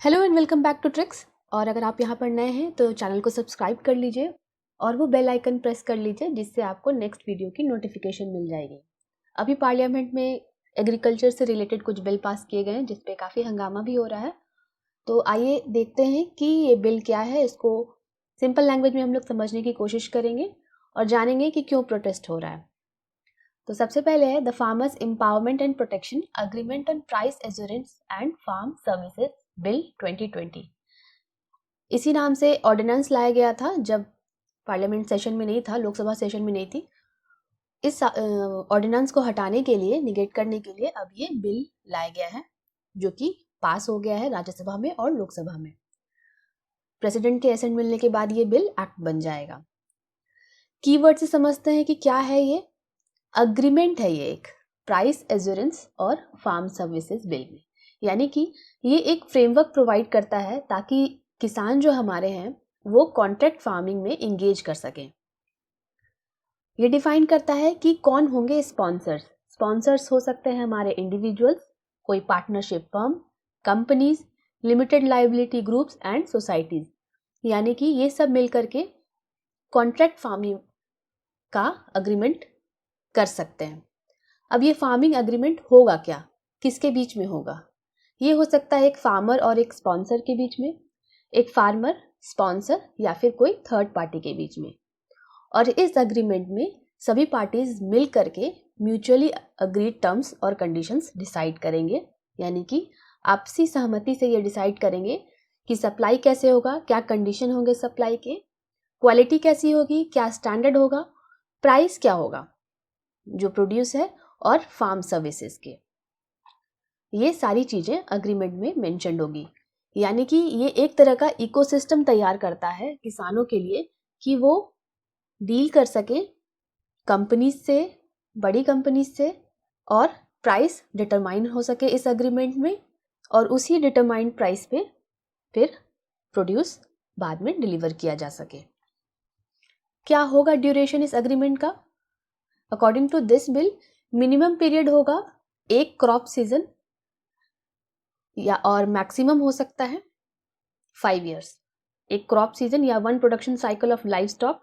Hello and welcome back to tricks. और अगर आप यहाँ पर नए हैं तो चैनल को सब्सक्राइब कर लीजिए और वो बेल आइकन प्रेस कर लीजिए जिससे आपको नेक्स्ट वीडियो की नोटिफिकेशन मिल जाएगी। अभी पार्लियामेंट में एग्रीकल्चर से रिलेटेड कुछ बिल पास किए गए हैं जिस पे काफ़ी हंगामा भी हो रहा है। तो आइए देखते हैं कि ये बिल क्या है। इसको सिंपल लैंग्वेज में हम लोग समझने की कोशिश करेंगे और जानेंगे कि क्यों प्रोटेस्ट हो रहा है। तो सबसे पहले है the farmers empowerment and protection agreement on price assurance and farm services bill 2020। इसी नाम से ऑर्डिनेंस लाया गया था जब पार्लियामेंट सेशन में नहीं था, लोकसभा सेशन में नहीं थी। इस ऑर्डिनेंस को हटाने के लिए, निगेट करने के लिए अब ये बिल लाया गया है जो कि पास हो गया है राज्यसभा में और लोकसभा में। प्रेसिडेंट के एसेंट मिलने के बाद ये बिल एक्ट बन जाएगा। कीवर्ड से समझते हैं कि क्या है ये। अग्रीमेंट है ये एक प्राइस एश्योरेंस और फार्म सर्विसेज बिल में, यानी कि ये एक फ्रेमवर्क प्रोवाइड करता है ताकि किसान जो हमारे हैं वो कॉन्ट्रैक्ट फार्मिंग में इंगेज कर सकें। ये डिफाइन करता है कि कौन होंगे स्पॉन्सर्स। स्पॉन्सर्स हो सकते हैं हमारे इंडिविजुअल्स, कोई partnership firm, companies, limited liability groups and societies, यानी कि ये सब मिलकर के कॉन्ट्रैक्ट फार्मिंग का अग्रीमेंट कर सकते हैं। अब ये फार्मिंग अग्रीमेंट होगा क्या, किसके बीच में होगा? ये हो सकता है एक फार्मर और एक स्पॉन्सर के बीच में, एक फार्मर, स्पॉन्सर या फिर कोई थर्ड पार्टी के बीच में। और इस अग्रीमेंट में सभी पार्टीज मिल करके म्यूचुअली अग्रीड टर्म्स और कंडीशंस डिसाइड करेंगे, यानी कि आपसी सहमति से ये डिसाइड करेंगे कि सप्लाई कैसे होगा, क्या कंडीशन होंगे सप्लाई के, क्वालिटी कैसी होगी, क्या स्टैंडर्ड होगा, प्राइस क्या होगा जो प्रोड्यूस है, और फार्म सर्विसेज के। ये सारी चीजें अग्रीमेंट में मेंशन्ड होगी, यानी कि ये एक तरह का इकोसिस्टम तैयार करता है किसानों के लिए कि वो डील कर सके कंपनीज से, बड़ी कंपनीज से, और प्राइस डिटरमाइन हो सके इस अग्रीमेंट में, और उसी डिटरमाइंड प्राइस पे फिर प्रोड्यूस बाद में डिलीवर किया जा सके। क्या होगा ड्यूरेशन इस अग्रीमेंट का? According to this bill minimum period होगा एक क्रॉप सीजन या और मैक्सिमम हो सकता है 5 इयर्स। एक क्रॉप सीजन या one production cycle of live stock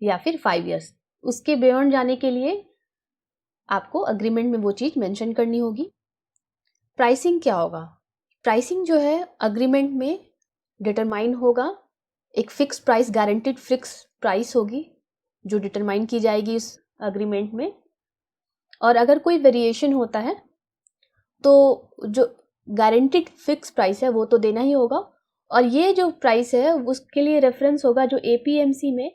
या फिर 5 इयर्स। उसके बियॉन्ड जाने के लिए आपको अग्रीमेंट में वो चीज मेंशन करनी होगी। प्राइसिंग क्या होगा? प्राइसिंग जो है अग्रीमेंट में डिटरमाइन होगा। एक fix price, guaranteed fix price होगी जो डिटरमाइन की जाएगी उस अग्रीमेंट में। और अगर कोई वेरिएशन होता है तो जो गारंटीड फिक्स प्राइस है वो तो देना ही होगा, और ये जो प्राइस है उसके लिए रेफरेंस होगा जो एपीएमसी में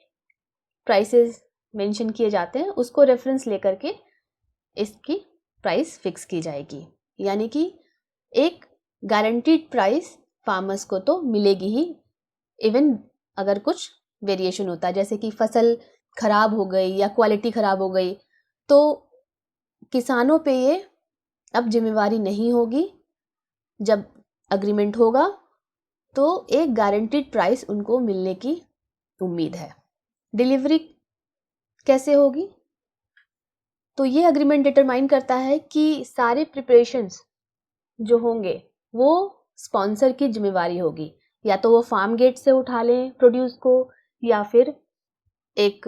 प्राइसेस मेंशन किए जाते हैं, उसको रेफरेंस लेकर के इसकी प्राइस फिक्स की जाएगी। यानी कि एक गारंटीड प्राइस फार्मर्स को तो मिलेगी ही, इवन अगर कुछ वेरिएशन होता है, जैसे कि फसल खराब हो गई या क्वालिटी खराब हो गई, तो किसानों पे ये अब जिम्मेवारी नहीं होगी। जब अग्रीमेंट होगा तो एक गारंटीड प्राइस उनको मिलने की उम्मीद है। डिलीवरी कैसे होगी? तो ये अग्रीमेंट डिटरमाइन करता है कि सारे प्रिपरेशंस जो होंगे वो स्पॉन्सर की जिम्मेवारी होगी। या तो वो फार्म गेट से उठा लें प्रोड्यूस को, या फिर एक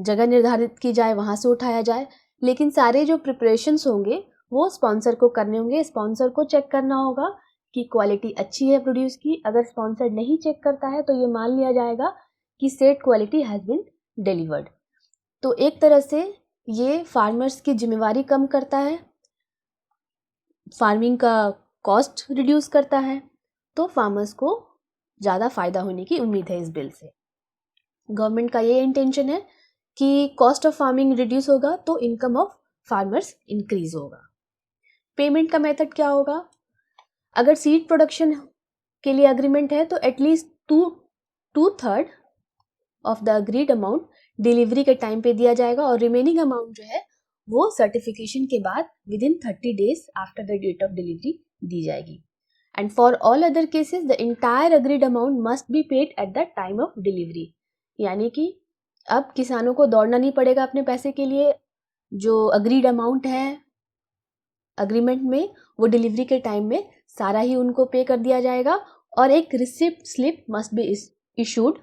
जगह निर्धारित की जाए वहां से उठाया जाए, लेकिन सारे जो प्रिपरेशंस होंगे वो स्पॉन्सर को करने होंगे। स्पॉन्सर को चेक करना होगा कि क्वालिटी अच्छी है प्रोड्यूस की। अगर स्पॉन्सर नहीं चेक करता है तो ये मान लिया जाएगा कि said quality has been delivered. तो एक तरह से ये फार्मर्स की जिम्मेवारी कम करता है, फार्मिंग का कॉस्ट रिड्यूस करता है, तो फार्मर्स को ज़्यादा फायदा होने की उम्मीद है इस बिल से। गवर्नमेंट का ये इंटेंशन है कि कॉस्ट ऑफ फार्मिंग रिड्यूस होगा तो इनकम ऑफ फार्मर्स इंक्रीज होगा। पेमेंट का मेथड क्या होगा? अगर सीड प्रोडक्शन के लिए अग्रीमेंट है तो at least to third of the agreed amount delivery के टाइम पे दिया जाएगा, और रिमेनिंग अमाउंट जो है वो सर्टिफिकेशन के बाद within 30 days after the date of delivery दी जाएगी। And for all other cases the entire agreed amount must be paid at the time of delivery. यानी कि अब किसानों को दौड़ना नहीं पड़ेगा अपने पैसे के लिए। जो अग्रीड अमाउंट है अग्रीमेंट में वो डिलीवरी के टाइम में सारा ही उनको पे कर दिया जाएगा, और एक receipt slip must be issued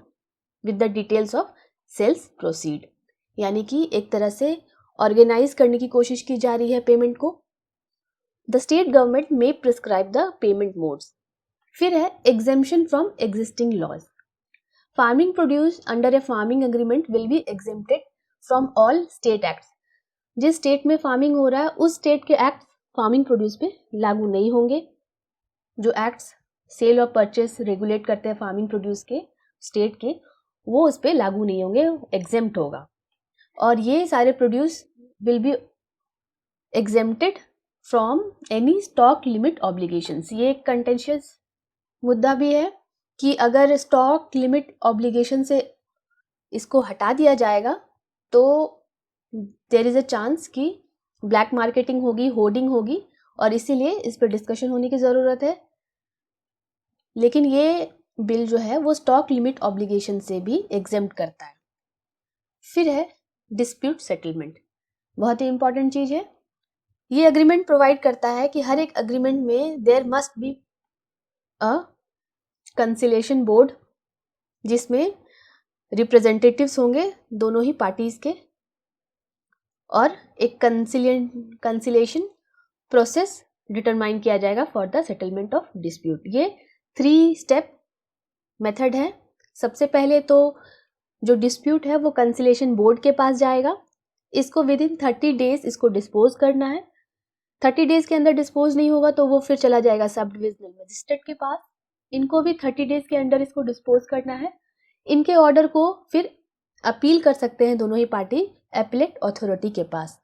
with the details of sales proceed. यानी कि एक तरह से ऑर्गेनाइज करने की कोशिश की जा रही है पेमेंट को। The state government may prescribe the payment modes. फिर है exemption from existing laws. Farming produce under a farming agreement will be exempted from all state acts. जिस स्टेट में फार्मिंग हो रहा है उस स्टेट के एक्ट फार्मिंग प्रोड्यूस पे लागू नहीं होंगे। जो एक्ट्स सेल और परचेस रेगुलेट करते हैं फार्मिंग प्रोड्यूस के स्टेट के, वो उस पर लागू नहीं होंगे, एग्जेम्प्ट होगा। और ये सारे produce will be exempted from any stock limit obligations. ये एक कंटेंशियस मुद्दा भी है कि अगर स्टॉक लिमिट ऑब्लिगेशन से इसको हटा दिया जाएगा तो देयर इज अ चांस कि ब्लैक मार्केटिंग होगी, होर्डिंग होगी, और इसीलिए इस पर डिस्कशन होने की ज़रूरत है। लेकिन ये बिल जो है वो स्टॉक लिमिट ऑब्लिगेशन से भी एग्जेम्प्ट करता है। फिर है डिस्प्यूट सेटलमेंट, बहुत ही इंपॉर्टेंट चीज़ है। ये एग्रीमेंट प्रोवाइड करता है कि हर एक एग्रीमेंट में there must be a conciliation board, जिसमें रिप्रेजेंटेटिव्स होंगे दोनों ही पार्टीज के, और एक कंसिलेशन प्रोसेस डिटरमाइन किया जाएगा for the settlement of dispute. ये 3 स्टेप मेथड है। सबसे पहले तो जो डिस्प्यूट है वो कंसिलेशन बोर्ड के पास जाएगा। इसको विद इन 30 डेज इसको डिस्पोज करना है। 30 डेज के अंदर डिस्पोज नहीं होगा तो वो फिर चला जाएगा सब डिविजनल मजिस्ट्रेट के पास। इनको भी 30 डेज के अंदर इसको डिस्पोज करना है। इनके ऑर्डर को फिर अपील कर सकते हैं दोनों ही पार्टी एपेलेट अथॉरिटी के पास,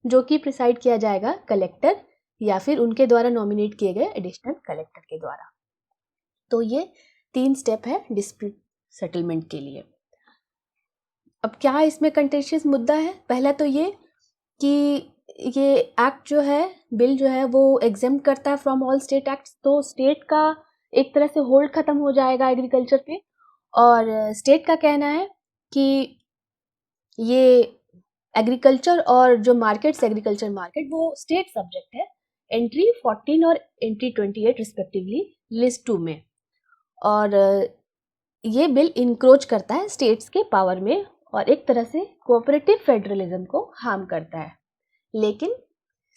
जो कि प्रिसाइड किया जाएगा कलेक्टर या फिर उनके द्वारा नॉमिनेट किए गए एडिशनल कलेक्टर के द्वारा। तो ये 3 स्टेप है डिस्प्यूट सेटलमेंट के लिए। अब क्या इसमें कंटेंशियस मुद्दा है? पहला तो ये कि ये एक्ट जो है, बिल जो है वो एग्जेम्प्ट करता है फ्रॉम ऑल स्टेट एक्ट्स। तो स्टेट का एक तरह से होल्ड खत्म हो जाएगा एग्रीकल्चर पे, और स्टेट का कहना है कि ये एग्रीकल्चर और जो मार्केट्स, एग्रीकल्चर मार्केट, वो स्टेट सब्जेक्ट है एंट्री 14 और एंट्री 28 रिस्पेक्टिवली लिस्ट 2 में। और ये बिल इंक्रोच करता है स्टेट्स के पावर में और एक तरह से कोऑपरेटिव फेडरलिज्म को हार्म करता है। लेकिन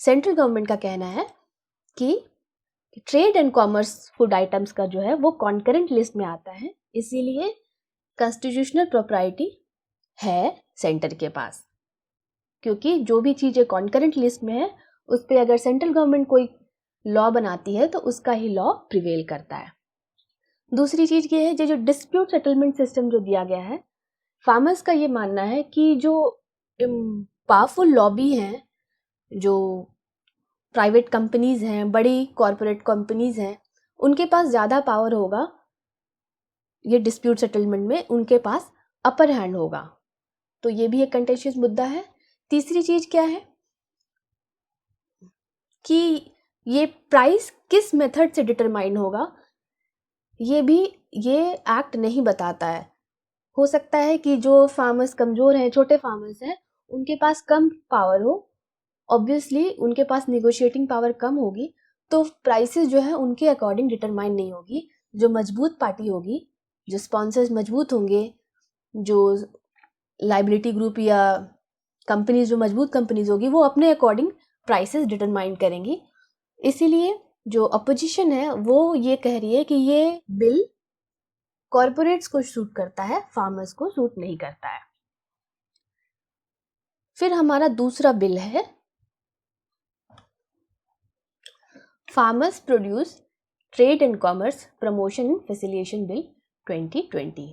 सेंट्रल गवर्नमेंट का कहना है कि trade and commerce food items का जो है वो कॉन्करेंट लिस्ट में आता है, इसीलिए कॉन्स्टिट्यूशनल प्रॉपर्टी है सेंटर के पास। क्योंकि जो भी चीज़ें कॉन्करेंट लिस्ट में है उस पर अगर सेंट्रल गवर्नमेंट कोई लॉ बनाती है तो उसका ही लॉ प्रिवेल करता है। दूसरी चीज़ ये है, जो डिस्प्यूट सेटलमेंट सिस्टम जो दिया गया है, फार्मर्स का ये मानना है कि जो पावरफुल लॉबी हैं, जो प्राइवेट कंपनीज हैं, बड़ी कॉरपोरेट कंपनीज हैं, उनके पास ज़्यादा पावर होगा। ये डिस्प्यूट सेटलमेंट में उनके पास अपर हैंड होगा। तो ये भी एक कंटेंशियस मुद्दा है। तीसरी चीज़ क्या है कि ये प्राइस किस मेथड से डिटरमाइन होगा, ये एक्ट नहीं बताता है। हो सकता है कि जो फार्मर्स कमज़ोर हैं, छोटे फार्मर्स हैं, उनके पास कम पावर हो, ऑब्वियसली उनके पास निगोशिएटिंग पावर कम होगी, तो प्राइसेस जो है उनके अकॉर्डिंग डिटरमाइन नहीं होगी। जो मजबूत पार्टी होगी, जो स्पॉन्सर्स मजबूत होंगे, जो लाइबिलिटी ग्रुप या कंपनीज, जो मजबूत कंपनीज होगी, वो अपने अकॉर्डिंग प्राइसेस डिटरमाइन करेंगी। इसीलिए जो अपोजिशन है वो ये कह रही है कि ये बिल कॉरपोरेट्स को सूट करता है, फार्मर्स को सूट नहीं करता है। फिर हमारा दूसरा बिल है farmers produce trade and commerce promotion and facilitation bill 2020।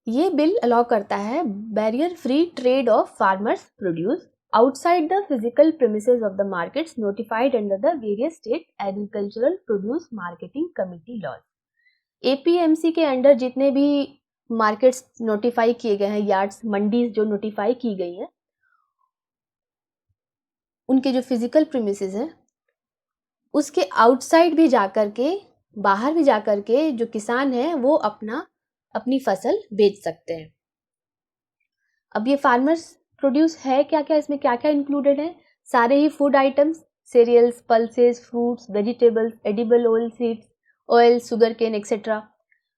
ये बिल अलाउ करता है barrier free trade off farmers produce outside the physical premises of the markets notified under the various state agricultural produce marketing committee laws। APMC के under जितने भी markets notify किए गए हैं, yards, mandis जो नोटिफाई की गई हैं, उनके जो फिजिकल प्रीमिसेस हैं उसके आउटसाइड भी जाकर के, बाहर भी जाकर के जो किसान हैं वो अपनी फसल बेच सकते हैं। अब ये फार्मर्स प्रोड्यूस है क्या क्या, इसमें क्या क्या इंक्लूडेड है? सारे ही food items, cereals, pulses, fruits, vegetables, edible oil, sugarcane, etc.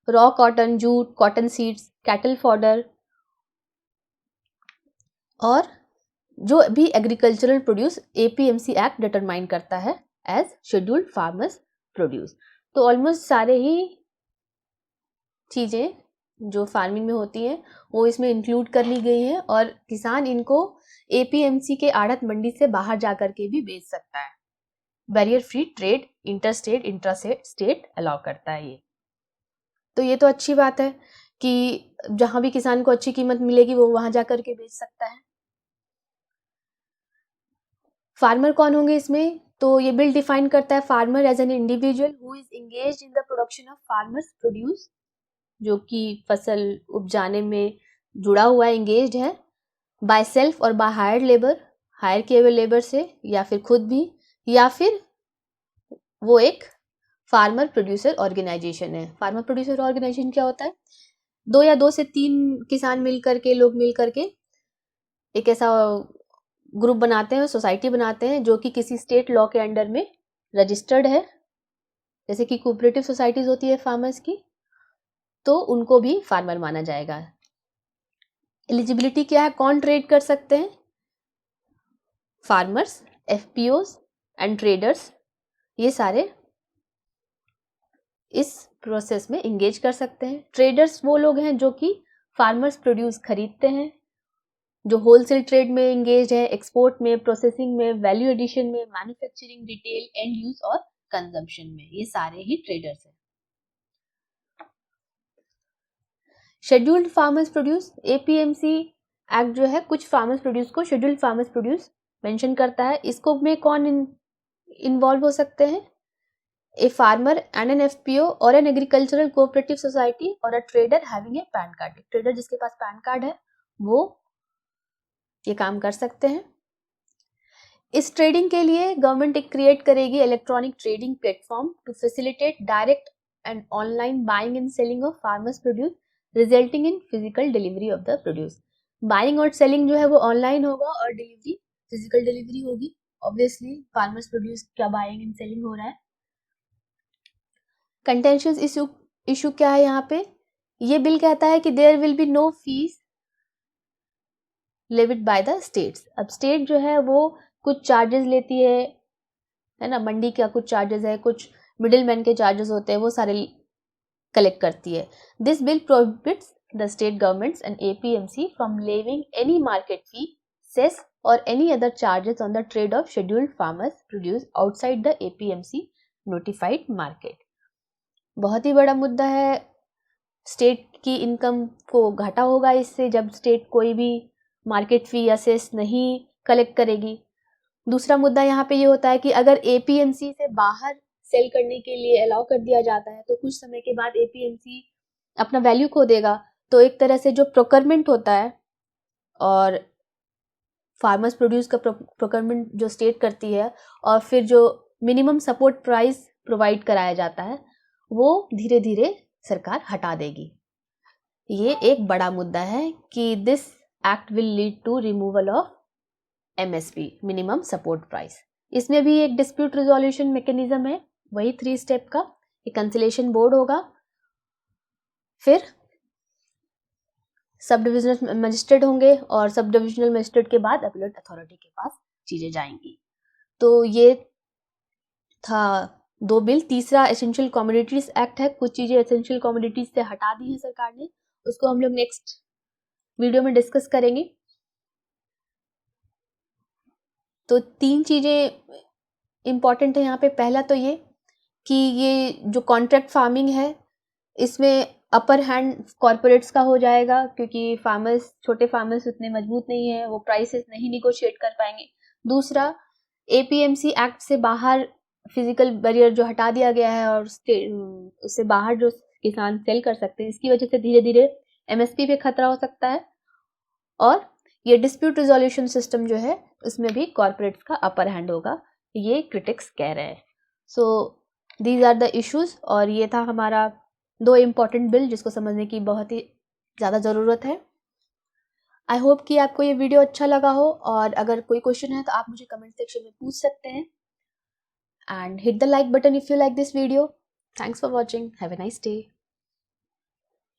Raw cotton, jute, cotton seeds, cattle fodder और जो भी agricultural produce APMC act determine करता है एज शेड्यूल्ड फार्मर्स प्रोड्यूस। तो ऑलमोस्ट सारे ही चीज़ें जो फार्मिंग में होती हैं वो इसमें इंक्लूड कर ली गई हैं और किसान इनको APMC के आड़त मंडी से बाहर जा कर के भी बेच सकता है। Barrier free trade interstate intrastate allow करता है ये। तो ये तो अच्छी बात है कि जहाँ भी किसान को अच्छी कीमत मिलेगी वो वहाँ जा कर के बेच सकता है। फार्मर कौन होंगे इसमें? तो ये बिल डिफाइन करता है farmer as an individual who is engaged in the production of farmers produce, जो कि फसल उपजाने में जुड़ा हुआ एंगेज्ड है, बाय सेल्फ और बाय हायर्ड लेबर, हायर किए हुए लेबर से या फिर खुद भी, या फिर वो एक फार्मर प्रोड्यूसर ऑर्गेनाइजेशन है। फार्मर प्रोड्यूसर ऑर्गेनाइजेशन क्या होता है? 2 या 2 से 3 किसान मिल करके, लोग मिल करके एक ऐसा ग्रुप बनाते हैं, सोसाइटी बनाते हैं जो कि किसी स्टेट लॉ के अंडर में रजिस्टर्ड है, जैसे कि कोऑपरेटिव सोसाइटीज होती है फार्मर्स की, तो उनको भी फार्मर माना जाएगा। एलिजिबिलिटी क्या है? कौन ट्रेड कर सकते हैं? फार्मर्स, FPOs एंड ट्रेडर्स, ये सारे इस प्रोसेस में इंगेज कर सकते हैं। ट्रेडर्स वो लोग हैं जो कि फार्मर्स प्रोड्यूस खरीदते हैं, जो होलसेल ट्रेड में इंगेज है, एक्सपोर्ट में, प्रोसेसिंग में, वैल्यू एडिशन में, मैन्युफैक्चरिंग, रिटेल, एंड यूज और कंजम्पशन में, ये सारे ही ट्रेडर्स हैं। Scheduled farmers produce, APMC act जो है कुछ फार्मर्स प्रोड्यूस को शेड्यूल्ड फार्मर्स प्रोड्यूस मेंशन करता है। इसको में कौन इन्वॉल्व हो सकते हैं? A farmer and an FPO और एन एग्रीकल्चरल कोऑपरेटिव सोसाइटी और a trader having a PAN card. Trader जिसके पास पैन कार्ड है वो ये काम कर सकते हैं। इस ट्रेडिंग के लिए गवर्नमेंट एक क्रिएट करेगी electronic trading platform to facilitate direct and online buying and selling of farmers produce resulting in physical delivery of the produce. Buying और सेलिंग जो है वो ऑनलाइन होगा और डिलीवरी फिजिकल डिलीवरी होगी। ऑब्वियसली फार्मर्स प्रोड्यूस क्या buying and selling हो रहा है। कंटेंशियस इशू क्या है यहाँ पे? ये बिल कहता है कि there will be no fees levied by the states. अब स्टेट जो है वो कुछ चार्जेस लेती है ना, मंडी का कुछ चार्जेस है, कुछ मिडिल मैन के चार्जेस होते हैं, वो सारे कलेक्ट करती है। This bill prohibits the state governments and APMC from levying any market fee, cess और any other charges on the trade of scheduled farmers produce outside the APMC notified market. बहुत ही बड़ा मुद्दा है। स्टेट की income को घाटा होगा इससे, जब स्टेट कोई भी मार्केट फी या सेस नहीं कलेक्ट करेगी। दूसरा मुद्दा यहाँ पे ये होता है कि अगर APMC से बाहर सेल करने के लिए अलाउ कर दिया जाता है तो कुछ समय के बाद APMC अपना वैल्यू खो देगा। तो एक तरह से जो प्रोक्योरमेंट होता है और फार्मर्स प्रोड्यूस का प्रोक्योरमेंट जो स्टेट करती है और फिर जो मिनिमम सपोर्ट प्राइस प्रोवाइड कराया जाता है वो धीरे धीरे सरकार हटा देगी। ये एक बड़ा मुद्दा है कि this act will lead to removal of MSP, minimum support price. इसमें भी एक डिस्प्यूट रिजोल्यूशन मैकेनिज्म है, वही 3 स्टेप का। एक कंसिलेशन बोर्ड होगा, फिर सब डिविजनल मजिस्ट्रेट होंगे और सब डिविजनल मजिस्ट्रेट के बाद अपीलेट अथॉरिटी के पास चीजें जाएंगी। तो ये था 2 बिल। तीसरा एसेंशियल कमोडिटीज एक्ट है। कुछ चीजें एसेंशियल कमोडिटीज से हटा दी है सरकार ने, उसको हम लोग नेक्स्ट वीडियो में डिस्कस करेंगे। तो 3 चीजें इंपॉर्टेंट है यहाँ पे। पहला तो ये कि ये जो कॉन्ट्रैक्ट फार्मिंग है इसमें अपर हैंड कॉर्पोरेट्स का हो जाएगा, क्योंकि फार्मर्स, छोटे फार्मर्स उतने मजबूत नहीं है, वो प्राइसेस नहीं निगोशिएट कर पाएंगे। दूसरा, APMC एक्ट से बाहर फिजिकल बैरियर जो हटा दिया गया है और उससे बाहर जो किसान सेल कर सकते हैं, इसकी वजह से धीरे धीरे MSP पे खतरा हो सकता है। और ये डिस्प्यूट रिजोल्यूशन सिस्टम जो है उसमें भी कॉर्पोरेट्स का अपर हैंड होगा, ये क्रिटिक्स कह रहे हैं। So these are the issues. और ये था हमारा 2 इम्पॉर्टेंट बिल जिसको समझने की बहुत ही ज़्यादा ज़रूरत है। आई होप कि आपको ये वीडियो अच्छा लगा हो, और अगर कोई क्वेश्चन है तो आप मुझे कमेंट सेक्शन में पूछ सकते हैं। and hit the like button if you like this video. Thanks for watching. Have a nice day.